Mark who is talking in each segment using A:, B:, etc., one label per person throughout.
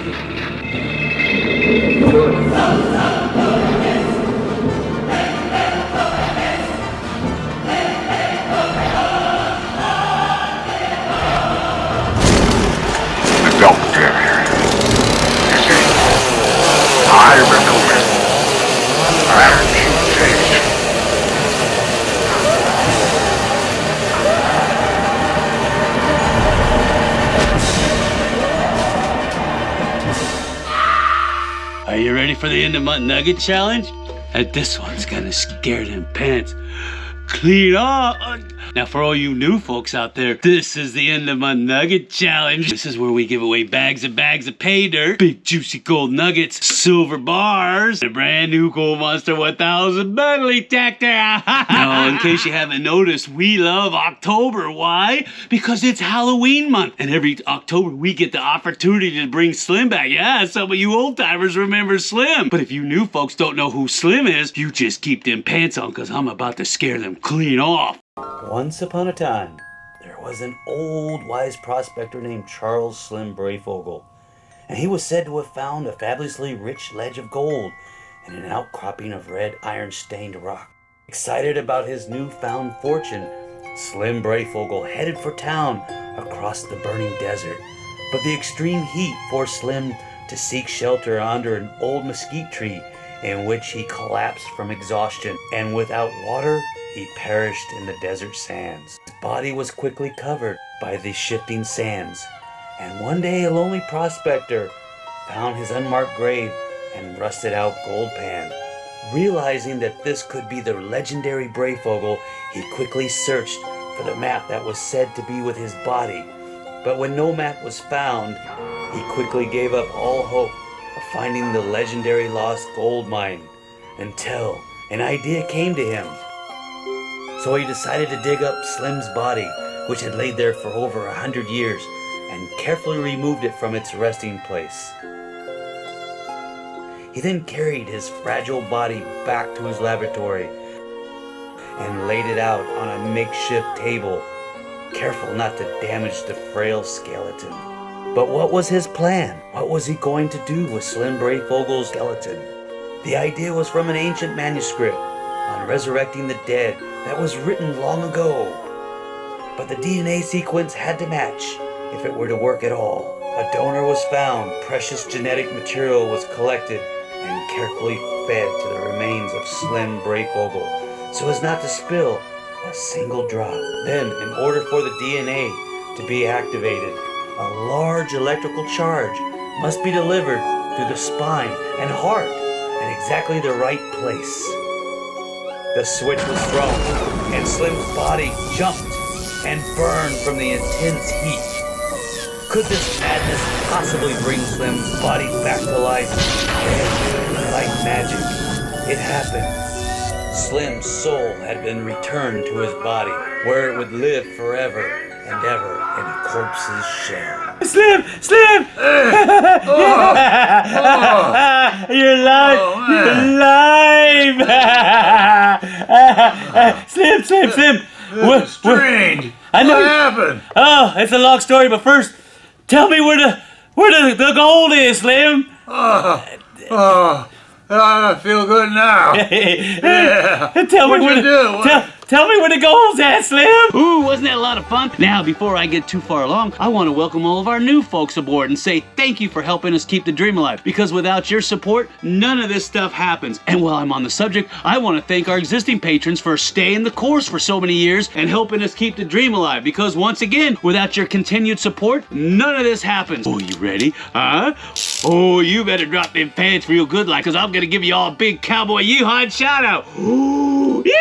A: I recommend amputation.
B: Are you ready for the end of my nugget challenge? And this one's gonna scare them pants clean off. Now for all you new folks out there, this is the end of my nugget challenge. This is where we give away bags of pay dirt, big juicy gold nuggets, silver bars, a brand new Gold Monster 1000 Bentley tractor. Now in case you haven't noticed, we love October. Why? Because it's Halloween month, and every October we get the opportunity to bring Slim back. Yeah, some of you old timers remember Slim, but if you new folks don't know who Slim is, you just keep them pants on, cause I'm about to scare them clean off.
C: Once upon a time, there was an old wise prospector named Charles Slim Brayfogle, and he was said to have found a fabulously rich ledge of gold and an outcropping of red iron-stained rock. Excited about his newfound fortune, Slim Brayfogle headed for town across the burning desert, but the extreme heat forced Slim to seek shelter under an old mesquite tree, in which he collapsed from exhaustion, and without water, he perished in the desert sands. His body was quickly covered by the shifting sands, and one day a lonely prospector found his unmarked grave and rusted out gold pan. Realizing that this could be the legendary Brayfogle, he quickly searched for the map that was said to be with his body. But when no map was found, he quickly gave up all hope of finding the legendary lost gold mine, until an idea came to him. So he decided to dig up Slim's body, which had laid there for over 100 years, and carefully removed it from its resting place. He then carried his fragile body back to his laboratory and laid it out on a makeshift table, careful not to damage the frail skeleton. But what was his plan? What was he going to do with Slim Brayfogle's skeleton? The idea was from an ancient manuscript on resurrecting the dead that was written long ago. But the DNA sequence had to match if it were to work at all. A donor was found, precious genetic material was collected, and carefully fed to the remains of Slim Brayfogle, so as not to spill a single drop. Then, in order for the DNA to be activated, a large electrical charge must be delivered through the spine and heart in exactly the right place. The switch was thrown, and Slim's body jumped and burned from the intense heat. Could this madness possibly bring Slim's body back to life? And, like magic, it happened. Slim's soul had been returned to his body, where it would live forever and ever in a corpse's shell.
B: Slim! Slim! You're alive! You're alive! Slim!
A: Strange.
B: I know.
A: What happened?
B: Oh, it's a long story, but first, tell me where the gold is, Slim.
A: I feel good now. Yeah.
B: Tell me
A: What'd you do?
B: Tell me where the gold's at, Slim. Ooh, wasn't that a lot of fun? Now, before I get too far along, I want to welcome all of our new folks aboard and say thank you for helping us keep the dream alive. Because without your support, none of this stuff happens. And while I'm on the subject, I want to thank our existing patrons for staying the course for so many years and helping us keep the dream alive. Because once again, without your continued support, none of this happens. Oh, you ready? Huh? Oh, you better drop them pants real good, like, because I'm going to give you all a big cowboy yeehaw shout out. Ooh, yeah!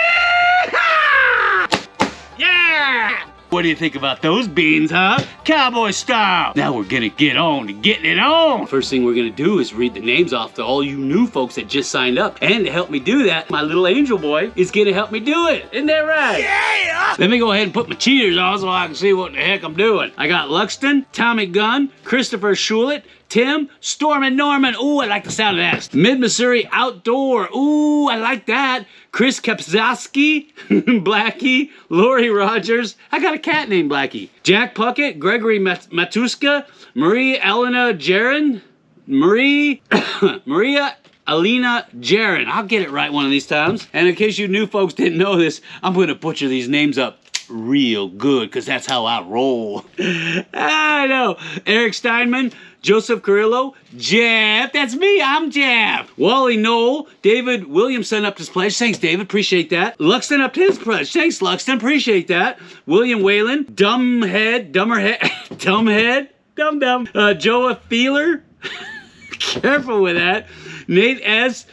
B: Yeah! What do you think about those beans, huh? Cowboy style. Now we're gonna get on to getting it on. First thing we're gonna do is read the names off to all you new folks that just signed up. And to help me do that, my little angel boy is gonna help me do it. Isn't that right? Yeah! Let me go ahead and put my cheaters on so I can see what the heck I'm doing. I got Luxton, Tommy Gunn, Christopher Schulet, Tim, Storm and Norman. Ooh, I like the sound of that. Mid-Missouri Outdoor. Ooh, I like that. Chris Kapzowski, Blackie, Lori Rogers. I got a cat named Blackie. Jack Puckett, Gregory Matuska, Marie Elena Jaron. Maria Alina Jaron. I'll get it right one of these times. And in case you new folks didn't know this, I'm going to butcher these names up real good because that's how I roll. I know. Eric Steinman, Joseph Carrillo, Jeff. That's me. I'm Jeff. Wally Knoll, David Williamson up his pledge. Thanks, David. Appreciate that. Luxton up his pledge. Thanks, Luxton. Appreciate that. William Whalen, Dumbhead. Joa Feeler. Careful with that. Nate S.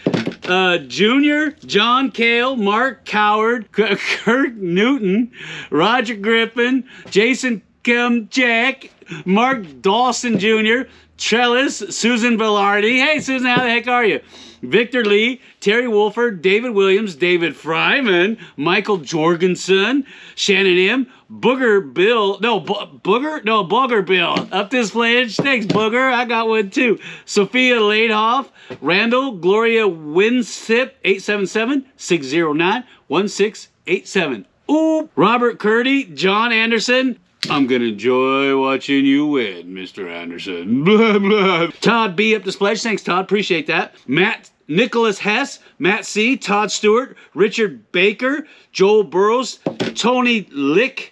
B: Jr., John Kale, Mark Coward, Kurt Newton, Roger Griffin, Jason Kim Jack, Mark Dawson Jr., Trellis, Susan Velarde. Hey, Susan, how the heck are you? Victor Lee, Terry Wolford, David Williams, David Fryman, Michael Jorgensen, Shannon M., Booger Bill, Booger Bill, up this pledge. Thanks, Booger. I got one too. Sophia Laidhoff, Randall, Gloria Winsip, 877-609-1687. Ooh, Robert Curdy, John Anderson. I'm gonna enjoy watching you win, Mr. Anderson. Blah, blah. Todd B up this pledge. Thanks, Todd. Appreciate that. Matt Nicholas Hess, Matt C, Todd Stewart, Richard Baker, Joel Burrows, Tony League.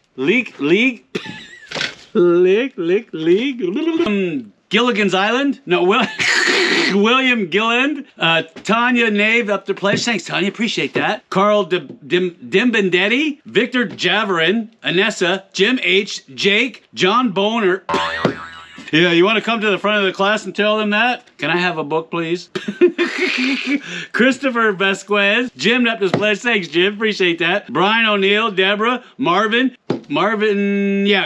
B: Gilligan's Island. No, William Gilland. Tanya Nave up the pledge. Thanks, Tanya. Appreciate that. Carl Dimbendetti. Victor Javarin. Anessa. Jim H. Jake. John Boner. Yeah, you want to come to the front of the class and tell them that? Can I have a book, please? Christopher Vasquez. Jim up his pledge. Thanks, Jim. Appreciate that. Brian O'Neill. Deborah. Marvin,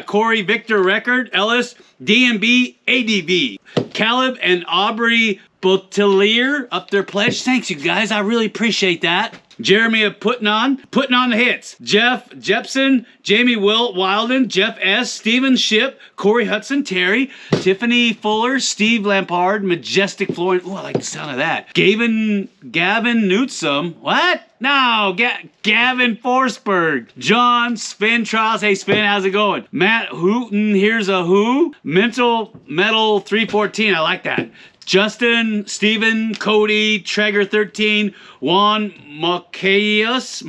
B: Corey, Victor Record, Ellis, DMB, ADV, Caleb and Aubrey Botelier up their pledge. Thanks, you guys. I really appreciate that. Jeremy putting on the hits. Jeff Jepson, Jamie Wilden, Jeff S, Steven Ship, Corey Hudson, Terry, Tiffany Fuller, Steve Lampard, Majestic Flooring. Oh, I like the sound of that. Gavin Newsom. What? No, Gavin Forsberg. John Spin Trials. Hey, Spin, how's it going? Matt Hooten, here's a who. Mental Metal 314. I like that. Justin, Stephen, Cody, Traeger 13, Juan Macias,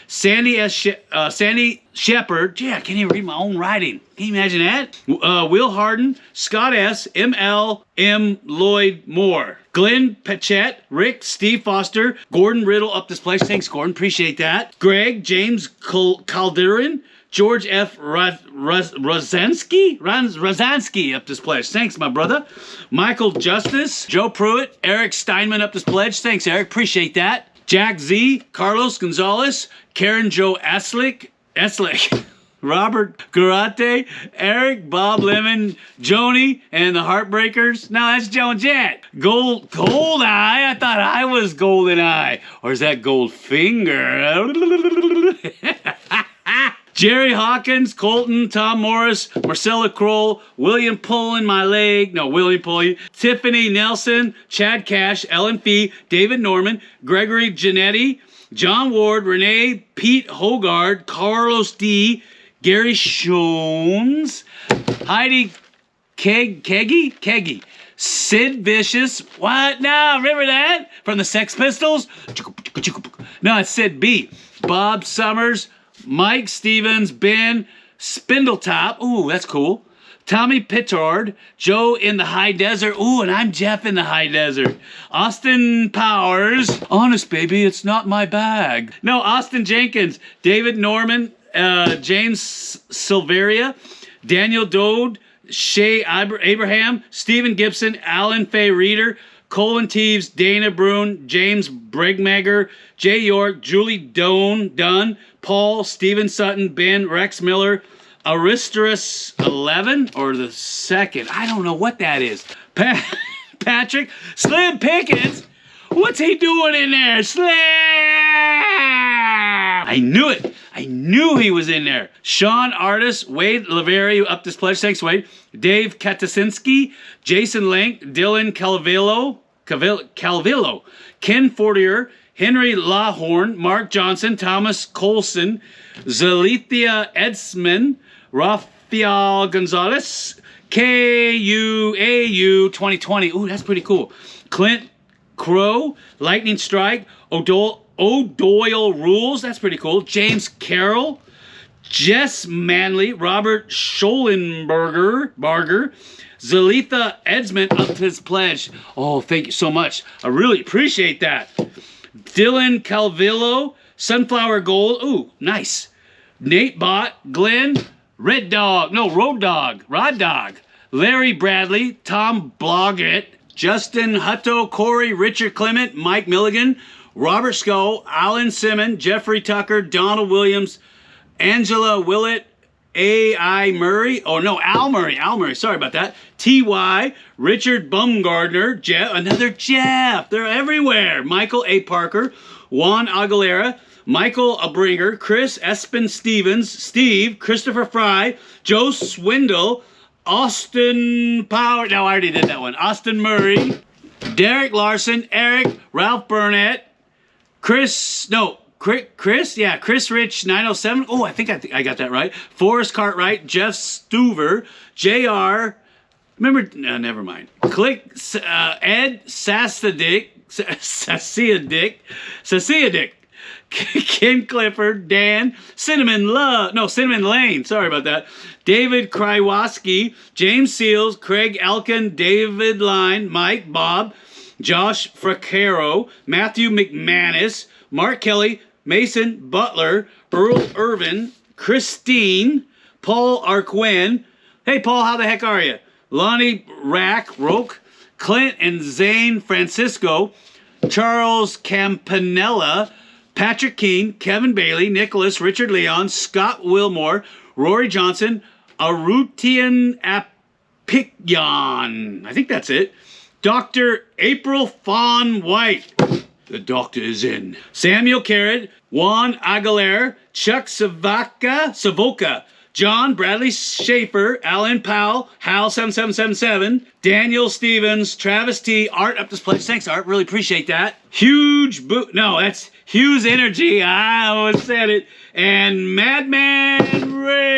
B: Sandy Shepard. Yeah, I can't even read my own writing. Can you imagine that? Will Harden, Scott S, ML, M. Lloyd Moore, Glenn Pachette, Rick, Steve Foster, Gordon Riddle up this place. Thanks, Gordon. Appreciate that. Greg, James Calderon, George F. Rozansky up this pledge. Thanks, my brother. Michael Justice, Joe Pruitt, Eric Steinman up this pledge. Thanks, Eric. Appreciate that. Jack Z, Carlos Gonzalez, Karen Joe Eslick, Robert Garate, Eric, Bob Lemon, Joni, and the Heartbreakers. No, that's Joe and Jet. Gold Eye. I thought I was Golden Eye. Or is that Goldfinger? Jerry Hawkins, Colton, Tom Morris, Marcella Kroll, William Pullen, Tiffany Nelson, Chad Cash, Ellen Fee, David Norman, Gregory Janetti, John Ward, Renee, Pete Hogard, Carlos D, Gary Shones, Heidi Keggy, Sid Vicious. What? No, remember that? From the Sex Pistols? No, it's Sid B. Bob Summers, Mike Stevens, Ben Spindletop. Ooh, that's cool. Tommy Pittard, Joe in the High Desert. Ooh, and I'm Jeff in the High Desert. Austin Powers. Honest, baby, it's not my bag. No, Austin Jenkins, David Norman, James Silveria, Daniel Dode, Shay Abraham, Stephen Gibson, Alan Fay Reeder, Colin Teves, Dana Brune, James Bregmager, Jay York, Julie Dunn, Paul, Stephen Sutton, Ben, Rex Miller, Aristarus 11 or the second. I don't know what that is. Patrick, Slim Pickens. What's he doing in there? Slim! I knew it. I knew he was in there. Sean Artis, Wade Laveri up this pledge. Thanks, Wade. Dave Katasinski, Jason Lank, Dylan Calvillo, Ken Fortier, Henry Lawhorn, Mark Johnson, Thomas Colson, Zalethia Edsman, Rafael Gonzalez, KUAU 2020. Ooh, that's pretty cool. Clint Crow, Lightning Strike, O'Doyle Rules. That's pretty cool. James Carroll, Jess Manley, Robert Schollenberger, Zalitha Edsman up to his pledge. Oh, thank you so much. I really appreciate that. Dylan Calvillo, Sunflower Gold. Ooh, nice. Nate Bott, Glenn, Road Dog, Larry Bradley, Tom Bloggett, Justin Hutto, Corey, Richard Clement, Mike Milligan, Robert Scow, Alan Simmon, Jeffrey Tucker, Donald Williams, Angela Willett, Al Murray, sorry about that. T.Y., Richard Bumgardner, another Jeff, they're everywhere. Michael A. Parker, Juan Aguilera, Michael Abringer, Chris Espen Stevens, Steve, Christopher Fry, Joe Swindle, Austin Power, no, I already did that one. Austin Murray, Derek Larson, Eric, Ralph Burnett, Chris Rich 907. Oh, I think I got that right. Forrest Cartwright, Jeff Stuver, JR. Remember? No, never mind. Click Ed Sasiadic, Ken Clifford, Dan, Cinnamon Lane. Sorry about that. David Krywoski, James Seals, Craig Elkin, David Line, Mike Bob, Josh Fracaro, Matthew McManus, Mark Kelly, Mason Butler, Earl Irvin, Christine, Paul Arquin. Hey, Paul, how the heck are you? Lonnie Roke, Clint and Zane Francisco, Charles Campanella, Patrick King, Kevin Bailey, Nicholas, Richard Leon, Scott Wilmore, Rory Johnson, Arutian Apicyan. I think that's it. Dr. April Fawn White. The doctor is in. Samuel Carrot, Juan Aguilera, Chuck Savoca, John Bradley Schaefer, Alan Powell, Hal7777, Daniel Stevens, Travis T, Art up this place. Thanks, Art. Really appreciate that. That's Hughes Energy. I always said it. And Madman Ray.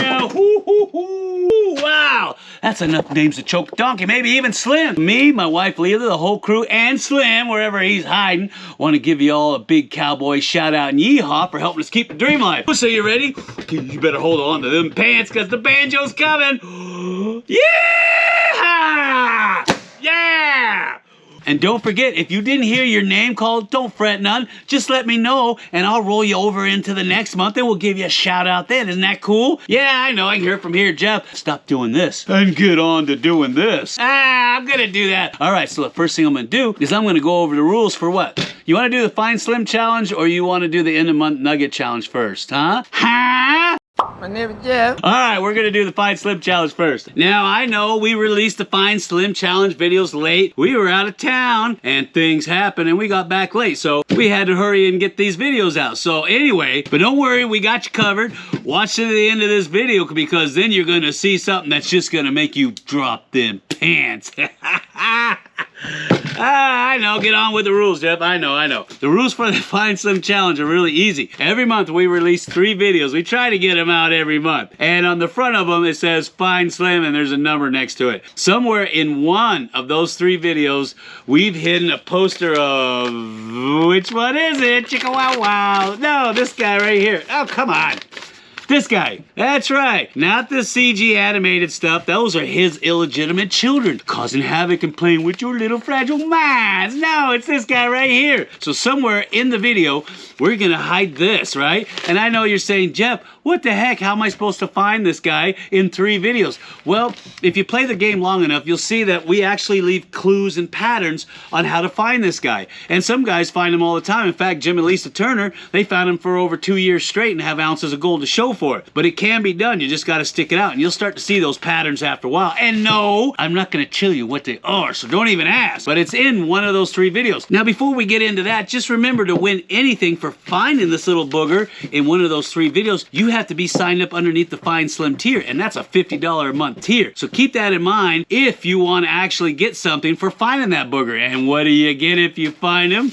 B: Wow. That's enough names to choke a donkey. Maybe even Slim. Me, my wife Leela, the whole crew, and Slim, wherever he's hiding, want to give you all a big cowboy shout out and yeehaw for helping us keep the dream alive. So you ready? You better hold on to them pants because the banjo's coming. Yeah! Yeah! And don't forget, if you didn't hear your name called, don't fret none. Just let me know, and I'll roll you over into the next month, and we'll give you a shout out then. Isn't that cool? Yeah, I know. I can hear it from here, Jeff. Stop doing this and get on to doing this. I'm gonna do that. All right, so the first thing I'm gonna do is I'm gonna go over the rules for what? You wanna do the Find Slim Challenge, or you wanna do the End of Month Nugget Challenge first, huh?
A: My name is Jeff.
B: All right, we're going to do the Find Slim Challenge first. Now, I know we released the Find Slim Challenge videos late. We were out of town, and things happened, and we got back late. So we had to hurry and get these videos out. So anyway, but don't worry, we got you covered. Watch to the end of this video, because then you're going to see something that's just going to make you drop them pants. I know, get on with the rules, Jeff. I know. The rules for the Find Slim Challenge are really easy. Every month we release 3 videos. We try to get them out every month. And on the front of them it says Find Slim and there's a number next to it. Somewhere in one of those 3 videos we've hidden a poster of... Which one is it? Chicka wow wow. No, this guy right here. Oh, come on. This guy. That's right. Not the CG animated stuff. Those are his illegitimate children, causing havoc and playing with your little fragile minds. No, it's this guy right here. So somewhere in the video, we're going to hide this, right? And I know you're saying, Jeff, what the heck? How am I supposed to find this guy in 3 videos? Well, if you play the game long enough, you'll see that we actually leave clues and patterns on how to find this guy. And some guys find him all the time. In fact, Jim and Lisa Turner, they found him for over 2 years straight and have ounces of gold to show for it. But it can be done. You just got to stick it out and you'll start to see those patterns after a while. And no, I'm not going to tell you what they are, so don't even ask. But it's in one of those 3 videos. Now, before we get into that, just remember to win anything for finding this little booger in one of those 3 videos, you have to be signed up underneath the Find Slim tier, and that's a $50 a month tier. So keep that in mind if you want to actually get something for finding that booger. And what do you get if you find him?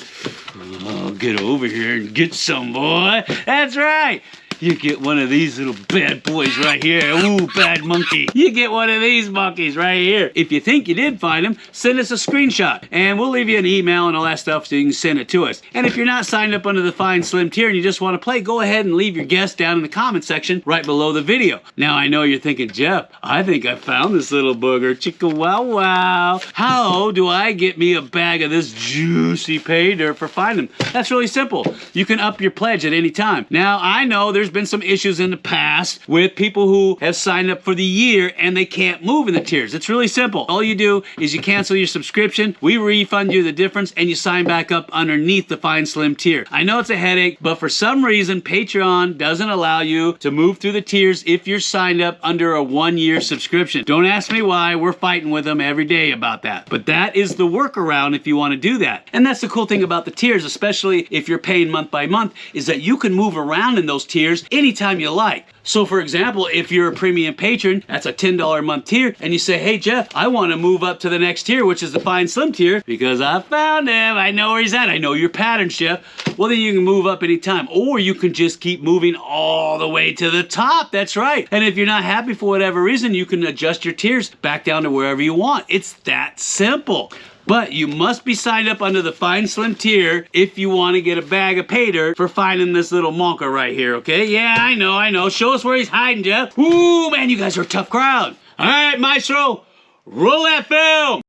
B: Oh, get over here and get some, boy. That's right. you get one of these little bad boys right here. Ooh, bad monkey. You get one of these monkeys right here. If you think you did find them, send us a screenshot and we'll leave you an email and all that stuff so you can send it to us. And if you're not signed up under the Fine Slim tier and you just want to play, go ahead and leave your guess down in the comment section right below the video. Now I know you're thinking, Jeff, I think I found this little booger. Chicka wow wow. How do I get me a bag of this juicy pay dirt for finding them? That's really simple. You can up your pledge at any time. Now I know there's been some issues in the past with people who have signed up for the year and they can't move in the tiers. It's really simple. All you do is you cancel your subscription, we refund you the difference, and you sign back up underneath the Fine Slim tier. I know it's a headache, but for some reason Patreon doesn't allow you to move through the tiers if you're signed up under a 1-year subscription. Don't ask me why. We're fighting with them every day about that. But that is the workaround if you want to do that. And that's the cool thing about the tiers, especially if you're paying month by month, is that you can move around in those tiers anytime you like. So for example, if you're a premium patron, that's a $10 a month tier, and you say, hey Jeff, I want to move up to the next tier, which is the Fine Slim tier, because I found him, I know where he's at, I know your pattern, Chef. Well, then you can move up anytime, or you can just keep moving all the way to the top, that's right. And if you're not happy for whatever reason, you can adjust your tiers back down to wherever you want. It's that simple. But you must be signed up under the Fine Slim tier if you want to get a bag of pay dirt for finding this little monker right here, okay? Yeah, I know. Show us where he's hiding, Jeff. Ooh, man, you guys are a tough crowd. All right, Maestro, roll that film.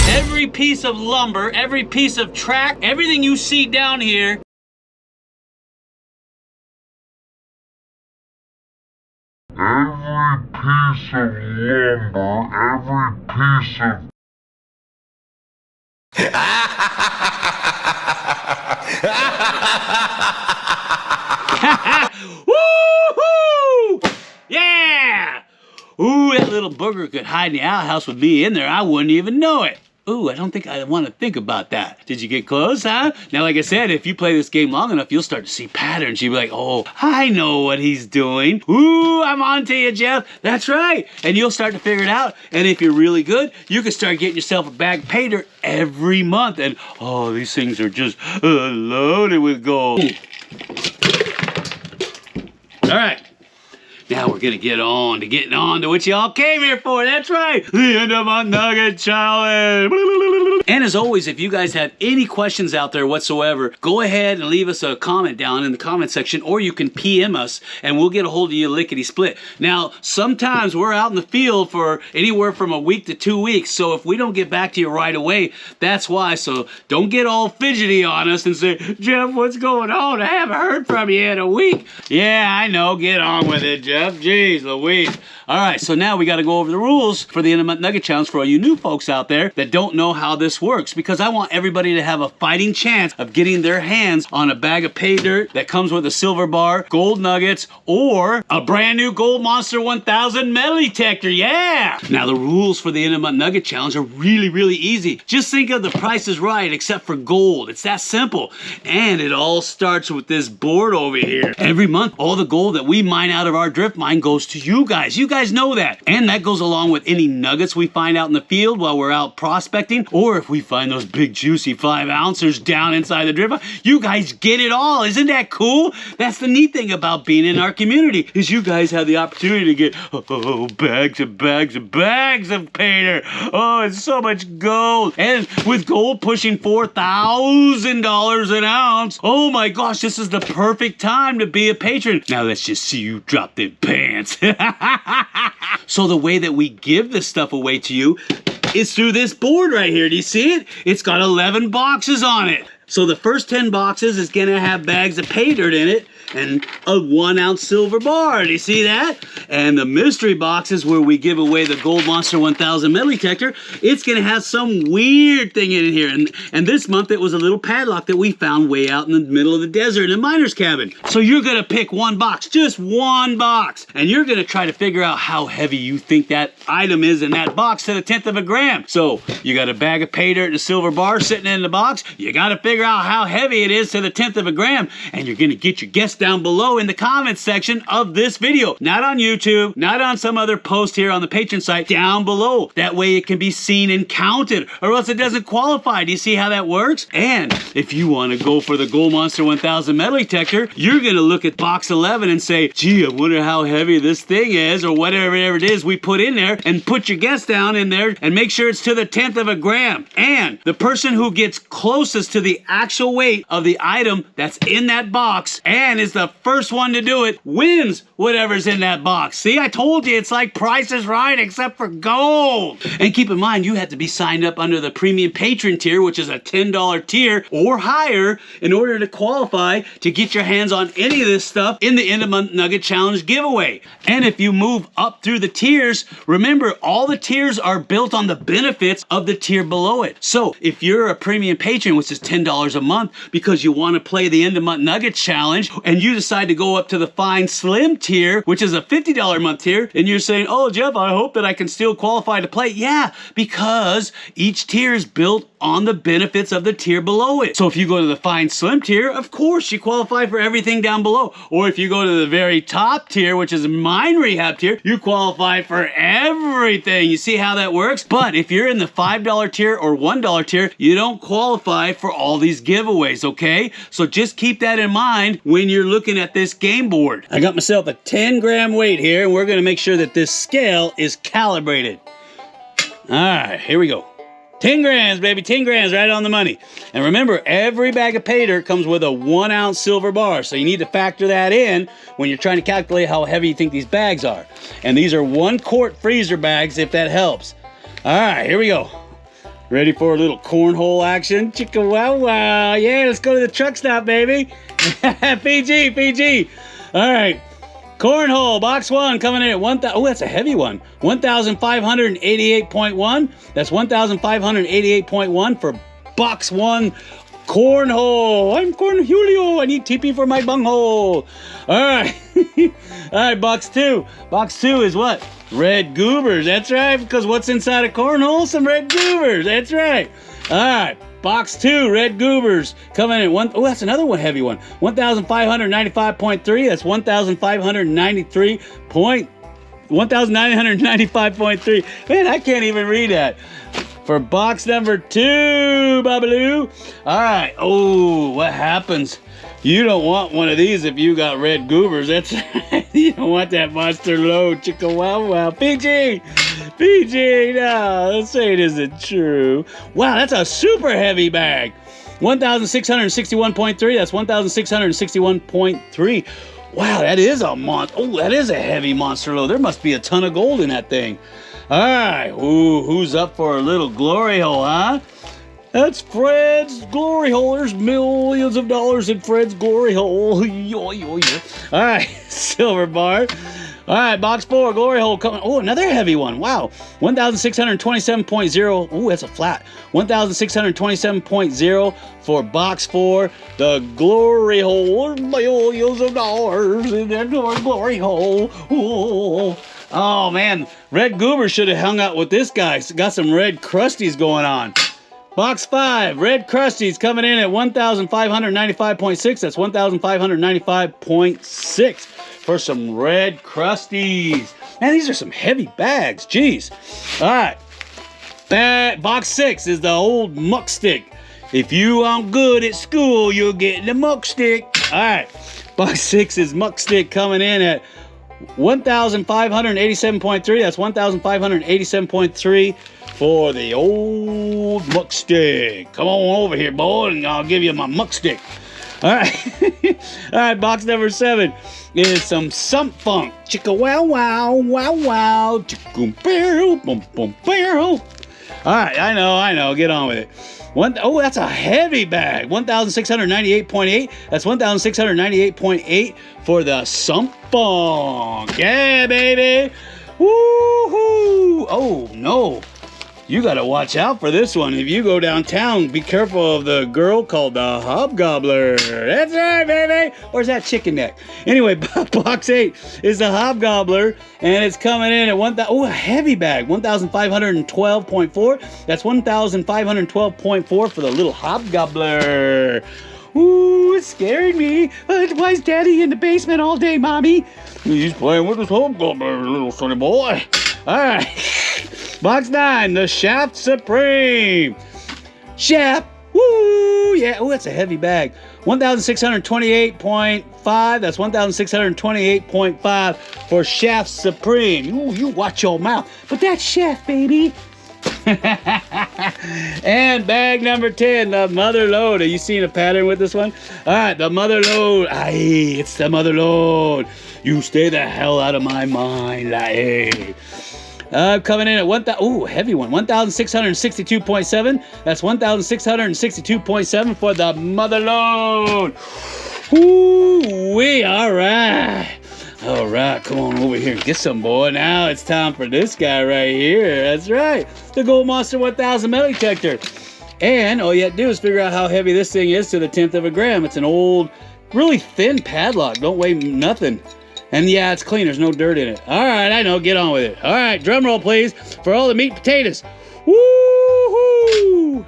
B: Every piece of lumber, every piece of track, everything you see down here
A: Every piece of lumber, every piece of...
B: Woo-hoo! Yeah! Ooh, that little booger could hide in the outhouse with me in there. I wouldn't even know it. Ooh, I don't think I want to think about that. Did you get close, huh? Now, like I said, if you play this game long enough, you'll start to see patterns. You'll be like, oh, I know what he's doing. Ooh, I'm on to you, Jeff. That's right. And you'll start to figure it out. And if you're really good, you can start getting yourself a bag of pay dirt every month. And, oh, these things are just loaded with gold. All right. Now we're gonna getting on to what y'all came here for. That's right, the End of My Nugget Challenge. And as always, if you guys have any questions out there whatsoever, go ahead and leave us a comment down in the comment section, or you can PM us and we'll get a hold of you lickety split. Now, sometimes we're out in the field for anywhere from a week to 2 weeks, so if we don't get back to you right away, that's why. So don't get all fidgety on us and say, Jeff, what's going on? I haven't heard from you in a week. Yeah, I know, get on with it, Jeff. Jeez Louise. All right, so now we got to go over the rules for the End of My Nugget Challenge for all you new folks out there that don't know how this works, because I want everybody to have a fighting chance of getting their hands on a bag of pay dirt that comes with a silver bar, gold nuggets, or a brand new Gold Monster 1000 metal detector. Yeah! Now the rules for the End of My Nugget Challenge are really, really easy. Just think of The Price is Right except for gold. It's that simple. And it all starts with this board over here. Every month, all the gold that we mine out of our drift mine goes to you guys. You guys know that. And that goes along with any nuggets we find out in the field while we're out prospecting, or if we find those big juicy 5 ounces down inside the drift mine, you guys get it all. Isn't that cool? That's the neat thing about being in our community, is you guys have the opportunity to get bags and bags and bags of pay dirt. Oh, it's so much gold. And with gold pushing $4,000 an ounce, oh my gosh, this is the perfect time to be a patron. Now let's just see you drop them pants. So the way that we give this stuff away to you is through this board right here. Do you see it? It's got 11 boxes on it. So the first 10 boxes is gonna have bags of pay dirt in it and a 1 ounce silver bar. Do you see that? And the mystery boxes where we give away the Gold Monster 1000 metal detector, it's gonna have some weird thing in here. And this month it was a little padlock that we found way out in the middle of the desert in a miner's cabin. So you're gonna pick one box, just one box, and you're gonna try to figure out how heavy you think that item is in that box to the 10th of a gram. So you got a bag of pay dirt and a silver bar sitting in the box. You gotta figure out how heavy it is to the 10th of a gram, and you're gonna get your guess down below in the comments section of this video. Not on YouTube, not on some other post here on the Patreon site, down below. That way it can be seen and counted, or else it doesn't qualify. Do you see how that works? And if you want to go for the Gold Monster 1000 metal detector, you're going to look at box 11 and say, gee, I wonder how heavy this thing is, or whatever it is we put in there, and put your guess down in there and make sure it's to the 10th of a gram. And the person who gets closest to the actual weight of the item that's in that box and is the first one to do it wins whatever's in that box. See, I told you it's like Price is Right except for gold. And keep in mind, you have to be signed up under the premium patron tier, which is a $10 tier or higher, in order to qualify to get your hands on any of this stuff in the end of month nugget challenge giveaway. And if you move up through the tiers, remember, all the tiers are built on the benefits of the tier below it. So if you're a premium patron, which is $10 a month, because you want to play the end of month nugget challenge, and you decide to go up to the fine slim tier, which is a $50 a month tier, and you're saying, oh, Jeff, I hope that I can still qualify to play. Yeah, because each tier is built on the benefits of the tier below it. So if you go to the fine slim tier, of course you qualify for everything down below. Or if you go to the very top tier, which is mine rehab tier, you qualify for everything. You see how that works? But if you're in the $5 tier or $1 tier, you don't qualify for all these giveaways, okay? So just keep that in mind when you're looking at this game board. I got myself a 10-gram weight here, and we're gonna make sure that this scale is calibrated. All right, here we go. 10 grams, baby, 10 grams, right on the money. And remember, every bag of pay dirt comes with a 1 ounce silver bar, so you need to factor that in when you're trying to calculate how heavy you think these bags are. And these are 1 quart freezer bags, if that helps. All right, here we go. Ready for a little cornhole action? Chicka wow wow. Yeah, let's go to the truck stop, baby. PG, PG. All right. Cornhole, box 1 coming in at 1,000. Oh, that's a heavy one. 1,588.1. That's 1,588.1 for box 1 cornhole. I'm Corn Julio. I need TP for my bunghole. All right. All right, box 2. Box 2 is what? Red goobers. That's right, because what's inside a cornhole? Some red goobers. That's right. All right. Box 2, red goobers, coming in one. Oh, that's another one, heavy one. 1,595.3. That's 1,995.3. Man, I can't even read that. For box number 2, Babaloo. All right. Oh, what happens? You don't want one of these if you got red goobers. That's right. You don't want that monster load. Chicka wow wow. PG! PG! No, let's say it isn't true. Wow, that's a super heavy bag. 1,661.3. That's 1,661.3. Wow, that is a monster. Oh, that is a heavy monster load. There must be a ton of gold in that thing. All right. Ooh, who's up for a little glory hole, huh? That's Fred's glory hole. There's millions of dollars in Fred's glory hole. All right, silver bar. All right, box 4, glory hole coming. Oh, another heavy one. Wow, 1,627.0. Oh, that's a flat. 1,627.0 for box 4, the glory hole. Millions of dollars in that glory hole. Oh man, Red Goober should have hung out with this guy. Got some red crusties going on. Box 5, red crusties coming in at 1,595.6. That's 1,595.6 for some red crusties. Man, these are some heavy bags. Jeez. All right. Box 6 is the old muck stick. If you aren't good at school, you'll get the muck stick. All right. Box 6 is muck stick coming in at 1,587.3. That's 1,587.3 for the old muck stick. Come on over here, boy, and I'll give you my muck stick. All right. All right, box number 7 is some Sump Funk. Chicka wow wow, wow wow. Chicka barrel, bum bum barrel. All right, I know. Get on with it. Oh, that's a heavy bag. 1,698.8. That's 1,698.8 for the Sump Funk. Yeah, baby. Woo-hoo. Oh, no. You got to watch out for this one. If you go downtown, be careful of the girl called the Hobgobbler. That's right, baby. Or is that chicken neck? Anyway, box 8 is the Hobgobbler, and it's coming in at 1,000. Oh, a heavy bag. 1,512.4. That's 1,512.4 for the little Hobgobbler. Ooh, it's scaring me. Why is Daddy in the basement all day, Mommy?
A: He's playing with his homecoming, little sonny boy.
B: All right. Box 9, the Sept Supreme. Sept. Woo! Yeah. Oh, that's a heavy bag. 1,628.5. That's 1,628.5 for Sept Supreme. Ooh, you watch your mouth. But that's Chef, baby. And bag number 10, the Mother Load. Are you seeing a pattern with this one? All right, the Mother Load. Aye, it's the Mother Load. You stay the hell out of my mind. Aye. Coming in at 1,000. Ooh, heavy one. 1,662.7. That's 1,662.7 for the Mother Load. Ooh, we all right. All right, come on over here and get some, boy. Now it's time for this guy right here. That's right, the Gold Monster 1000 metal detector. And all you have to do is figure out how heavy this thing is to the 10th of a gram. It's an old, really thin padlock. Don't weigh nothing. And yeah, it's clean. There's no dirt in it. All right, I know. Get on with it. All right, drum roll, please, for all the meat and potatoes. Woo-hoo!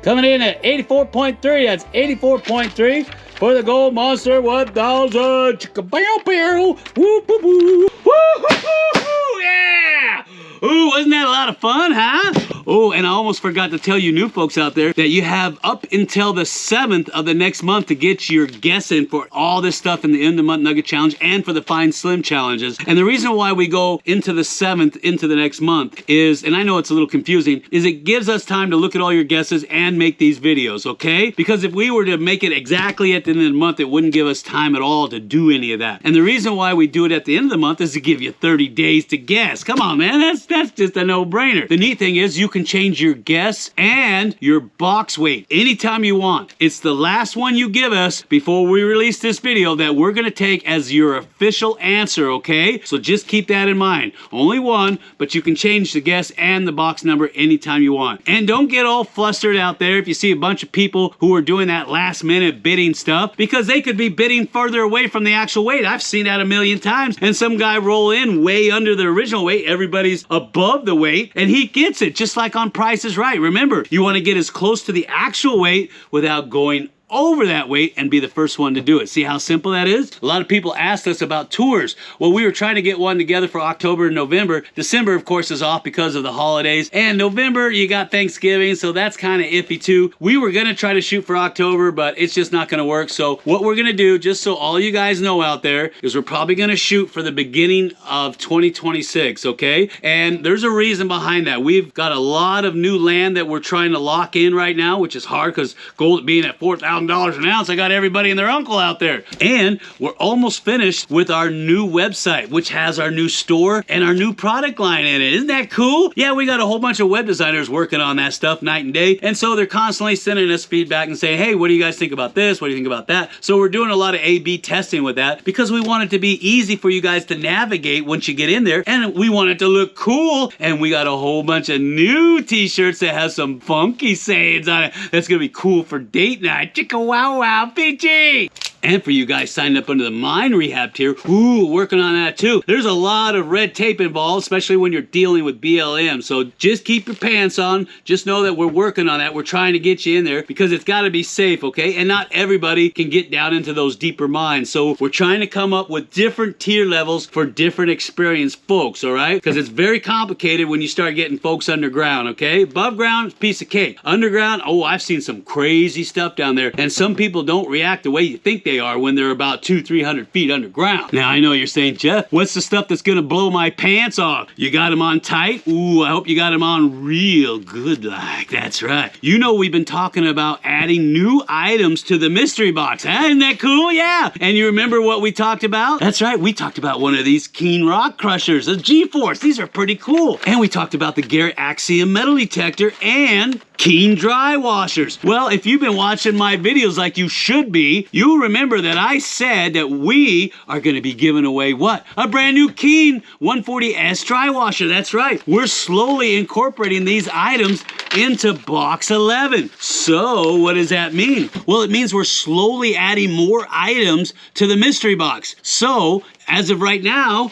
B: Coming in at 84.3. That's 84.3 for the Gold Monster 1000. Chicka-bow-bow. Woo-boo-boo. Woo-hoo-hoo-hoo! Yeah! Ooh, wasn't that a lot of fun, huh? Oh, and I almost forgot to tell you new folks out there that you have up until the 7th of the next month to get your guess in for all this stuff in the end of the month nugget challenge and for the Fine Slim challenges. And the reason why we go into the 7th into the next month is, and I know it's a little confusing, is it gives us time to look at all your guesses and make these videos, okay? Because if we were to make it exactly at the end of the month, it wouldn't give us time at all to do any of that. And the reason why we do it at the end of the month is to give you 30 days to guess. Come on, man, that's just a no-brainer. The neat thing is you can change your guess and your box weight anytime you want. It's the last one you give us before we release this video that we're gonna take as your official answer, okay? So just keep that in mind. Only one, but you can change the guess and the box number anytime you want. And don't get all flustered out there if you see a bunch of people who are doing that last minute bidding stuff, because they could be bidding further away from the actual weight. I've seen that a million times, and some guy roll in way under the original weight. Everybody's above the weight, and he gets it, just like on Price is Right. Remember, you want to get as close to the actual weight without going over that weight and be the first one to do it. See how simple that is? A lot of people asked us about tours. Well, we were trying to get one together for October and November. December, of course, is off because of the holidays. And November, you got Thanksgiving, so that's kind of iffy too. We were going to try to shoot for October, but it's just not going to work. So what we're going to do, just so all you guys know out there, is we're probably going to shoot for the beginning of 2026, okay? And there's a reason behind that. We've got a lot of new land that we're trying to lock in right now, which is hard because gold being at $4,000 an ounce, I got everybody and their uncle out there. And we're almost finished with our new website, which has our new store and our new product line in it. Isn't that cool? Yeah, we got a whole bunch of web designers working on that stuff night and day. And so they're constantly sending us feedback and saying, hey, what do you guys think about this? What do you think about that? So we're doing a lot of A/B testing with that because we want it to be easy for you guys to navigate once you get in there. And we want it to look cool. And we got a whole bunch of new t-shirts that have some funky sayings on it. That's going to be cool for date night. Chicka wow wow PG. And for you guys signed up under the Mind Rehab tier, ooh, working on that too. There's a lot of red tape involved, especially when you're dealing with BLM. So just keep your pants on. Just know that we're working on that. We're trying to get you in there because it's got to be safe, okay? And not everybody can get down into those deeper minds. So we're trying to come up with different tier levels for different experienced folks, all right? Because it's very complicated when you start getting folks underground, okay? Above ground, it's a piece of cake. Underground, oh, I've seen some crazy stuff down there. And some people don't react the way you think they are when they're about 200-300 feet underground. Now I know you're saying, Jeff, what's the stuff that's gonna blow my pants off? You got them on tight? Ooh, I hope you got them on real good like. That's right. You know we've been talking about adding new items to the mystery box, huh? Isn't that cool? Yeah. And you remember what we talked about? That's right, we talked about one of these Keen Rock Crushers, a G-Force. These are pretty cool. And we talked about the Garrett Axiom metal detector and Keen dry washers. Well, if you've been watching my videos like you should be, you'll remember that I said that we are going to be giving away what? A brand new Keen 140S dry washer. That's right. We're slowly incorporating these items into box 11. So what does that mean? Well, it means we're slowly adding more items to the mystery box. So as of right now,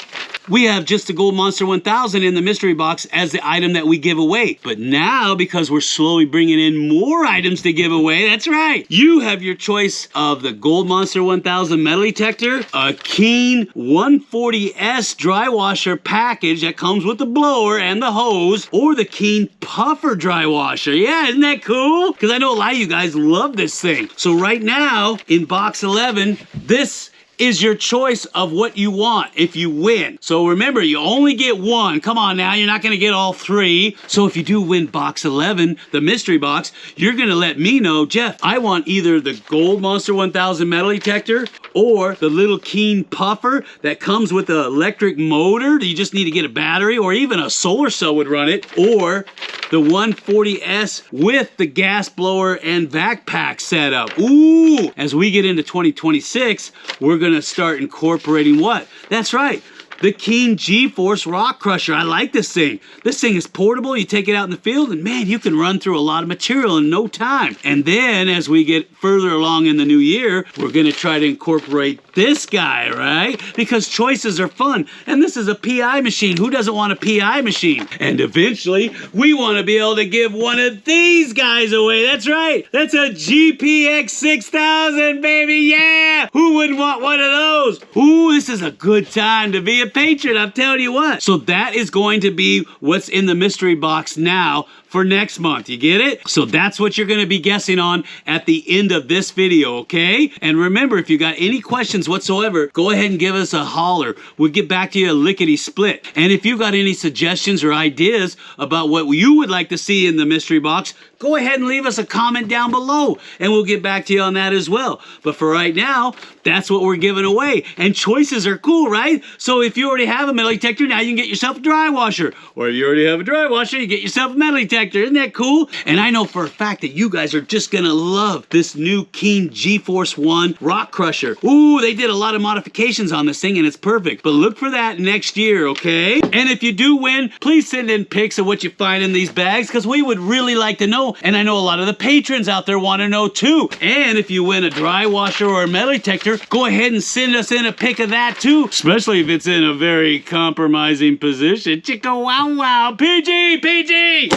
B: we have just the Gold Monster 1000 in the mystery box as the item that we give away. But now, because we're slowly bringing in more items to give away, that's right, you have your choice of the Gold Monster 1000 metal detector, a Keen 140S dry washer package that comes with the blower and the hose, or the Keen puffer dry washer. Yeah, isn't that cool? Because I know a lot of you guys love this thing. So right now, in box 11, this is your choice of what you want if you win. So remember, you only get one. Come on now, you're not gonna get all three. So if you do win box 11, the mystery box, you're gonna let me know, Jeff, I want either the Gold Monster 1000 metal detector or the little Keen puffer that comes with an electric motor that you just need to get a battery, or even a solar cell would run it, or the 140S with the gas blower and vac pack setup. Ooh! As we get into 2026, we're gonna start incorporating what? That's right, the Keen G-Force Rock Crusher. I like this thing. This thing is portable. You take it out in the field and man, you can run through a lot of material in no time. And then as we get further along in the new year, we're gonna try to incorporate this guy, right? Because choices are fun. And this is a PI machine. Who doesn't want a PI machine? And eventually, we wanna be able to give one of these guys away. That's right. That's a GPX 6000, baby. Yeah! Who wouldn't want one of those? Ooh, this is a good time to be a patron, I'm telling you what. So that is going to be what's in the mystery box now for next month. You get it? So that's what you're gonna be guessing on at the end of this video, okay? And remember, if you got any questions whatsoever, go ahead and give us a holler. We'll get back to you lickety split. And if you got any suggestions or ideas about what you would like to see in the mystery box, go ahead and leave us a comment down below and we'll get back to you on that as well. But for right now, that's what we're giving away. And choices are cool, right? So if you already have a metal detector, now you can get yourself a dry washer. Or if you already have a dry washer, you get yourself a metal detector. Isn't that cool? And I know for a fact that you guys are just gonna love this new Keen G-Force 1 Rock Crusher. Ooh, they did a lot of modifications on this thing and it's perfect. But look for that next year, okay? And if you do win, please send in pics of what you find in these bags because we would really like to know. And I know a lot of the patrons out there want to know too. And if you win a dry washer or a metal detector, go ahead and send us in a pic of that too. Especially if it's in a very compromising position. Chicka wow wow. PG, PG!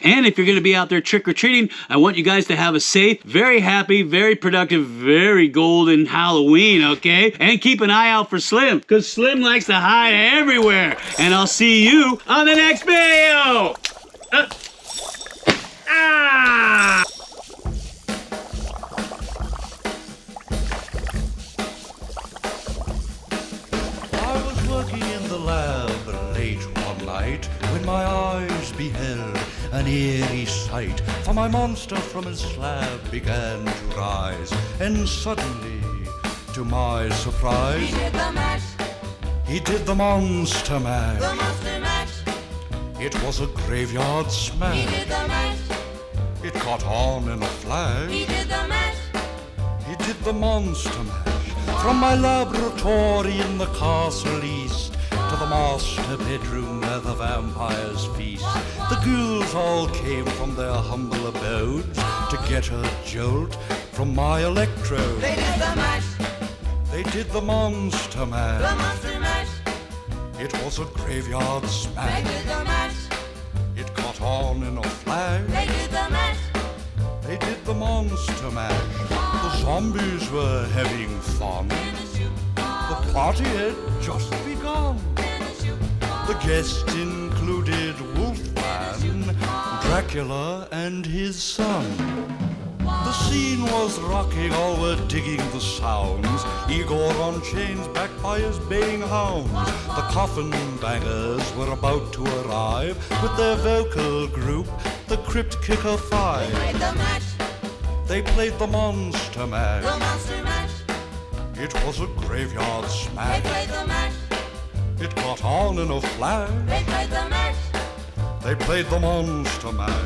B: And if you're going to be out there trick-or-treating, I want you guys to have a safe, very happy, very productive, very golden Halloween, okay? And keep an eye out for Slim, because Slim likes to hide everywhere. And I'll see you on the next video!
D: I was working in the lab late one night when my eyes beheld an eerie sight. For my monster from his slab began to rise, and suddenly, to my surprise,
E: He did the mash,
D: he did the monster mash.
E: the monster mash.
D: It was a graveyard
E: He
D: smash.
E: did the mash,
D: It caught on in a flash.
E: he did the mash.
D: He did the monster mash. From my laboratory in the castle east to the master bedroom where the vampires feast, the ghouls all came from their humble abodes to get a jolt from my electrode.
E: They did the mash,
D: They did the monster
E: the
D: mash.
E: monster mash.
D: It was a graveyard
E: They
D: smash.
E: did the mash,
D: It caught on in a flash.
E: they did the mash.
D: They did the monster mash. The zombies were having fun. The party had just begun. The guests included Wolfman, Dracula, and his son. The scene was rocking, all were digging the sounds. Igor on chains, backed by his baying hounds. The coffin bangers were about to arrive with their vocal group, the Crypt Kicker Five.
E: Played the mash,
D: They played the monster
E: the
D: mash.
E: monster mash.
D: It was a graveyard
E: They
D: smash.
E: played the mash,
D: It caught on in a flash.
E: they played the mash.
D: They played the monster mash.